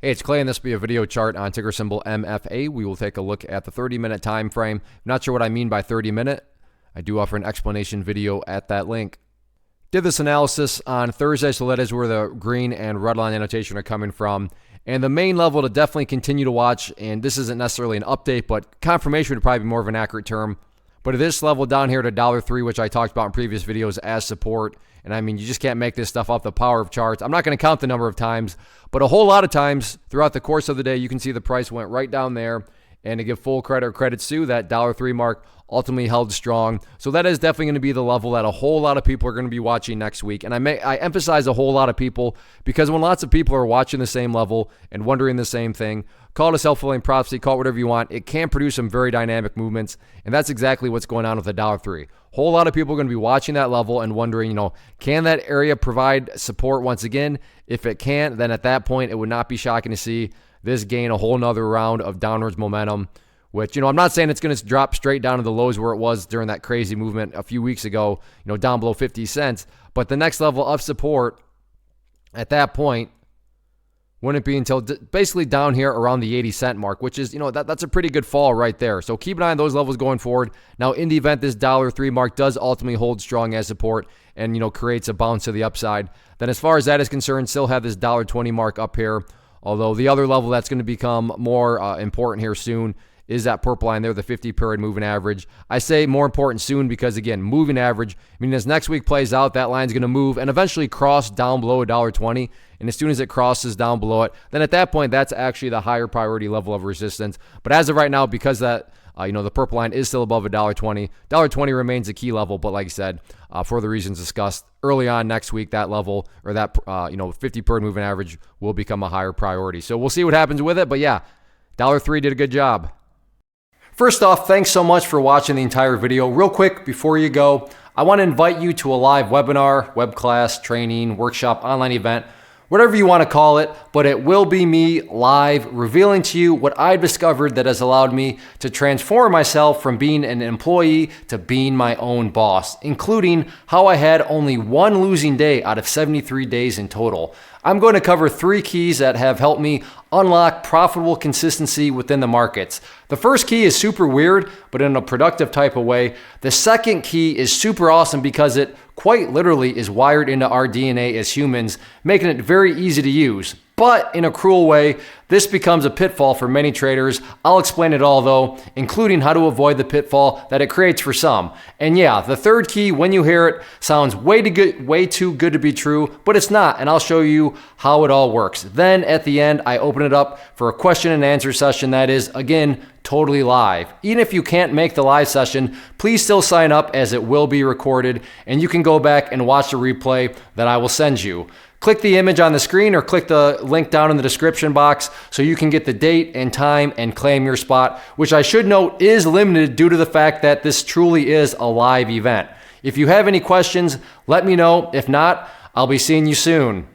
Hey, it's Clay, and this will be a video chart on ticker symbol MFA. We will take a look at the 30-minute time frame. I'm not sure what I mean by 30-minute. I do offer an explanation video at that link. Did this analysis on Thursday, so that is where the green and red line annotation are coming from. And the main level to definitely continue to watch, and this isn't necessarily an update, but confirmation would probably be more of an accurate term. But at this level down here at $1.03, which I talked about in previous videos as support, and I mean, you just can't make this stuff off the power of charts. I'm not going to count the number of times, but a whole lot of times throughout the course of the day, you can see the price went right down there. And to give full credit or credit's due, that $1.03 mark ultimately held strong. So that is definitely going to be the level that a whole lot of people are going to be watching next week. And I emphasize a whole lot of people because when lots of people are watching the same level and wondering the same thing, call it a self-fulfilling prophecy, call it whatever you want, it can produce some very dynamic movements. And that's exactly what's going on with the $1.03. Whole lot of people are going to be watching that level and wondering, can that area provide support once again? If it can't, then at that point, it would not be shocking to see this gain a whole nother round of downwards momentum, which, I'm not saying it's going to drop straight down to the lows where it was during that crazy movement a few weeks ago, down below 50 cents. But the next level of support at that point wouldn't be until basically down here around the 80-cent mark, which is, that's a pretty good fall right there. So keep an eye on those levels going forward. Now, in the event this $1.03 mark does ultimately hold strong as support and, creates a bounce to the upside, then as far as that is concerned, still have this $1.20 mark up here. Although the other level that's going to become more important here soon is that purple line there, the 50-period moving average. I say more important soon because, again, moving average, as next week plays out, that line's going to move and eventually cross down below $1.20. And as soon as it crosses down below it, then at that point, that's actually the higher priority level of resistance. But as of right now, because that the purple line is still above $1.20. $1.20 remains a key level, but like I said, for the reasons discussed early on next week, that level or that 50-period moving average will become a higher priority. So we'll see what happens with it. But yeah, $1.03 did a good job. First off, thanks so much for watching the entire video. Real quick, before you go, I want to invite you to a live webinar, web class, training, workshop, online event, whatever you want to call it, but it will be me live revealing to you what I've discovered that has allowed me to transform myself from being an employee to being my own boss, including how I had only one losing day out of 73 days in total. I'm going to cover 3 keys that have helped me unlock profitable consistency within the markets. The first key is super weird, but in a productive type of way. The second key is super awesome because it quite literally is wired into our DNA as humans, making it very easy to use. But in a cruel way, this becomes a pitfall for many traders. I'll explain it all though, including how to avoid the pitfall that it creates for some. And yeah, the third key, when you hear it, sounds way too good to be true, but it's not, and I'll show you how it all works. Then at the end, I open it up for a question and answer session that is, again, totally live. Even if you can't make the live session, please still sign up as it will be recorded, and you can go back and watch the replay that I will send you. Click the image on the screen or click the link down in the description box so you can get the date and time and claim your spot, which I should note is limited due to the fact that this truly is a live event. If you have any questions, let me know. If not, I'll be seeing you soon.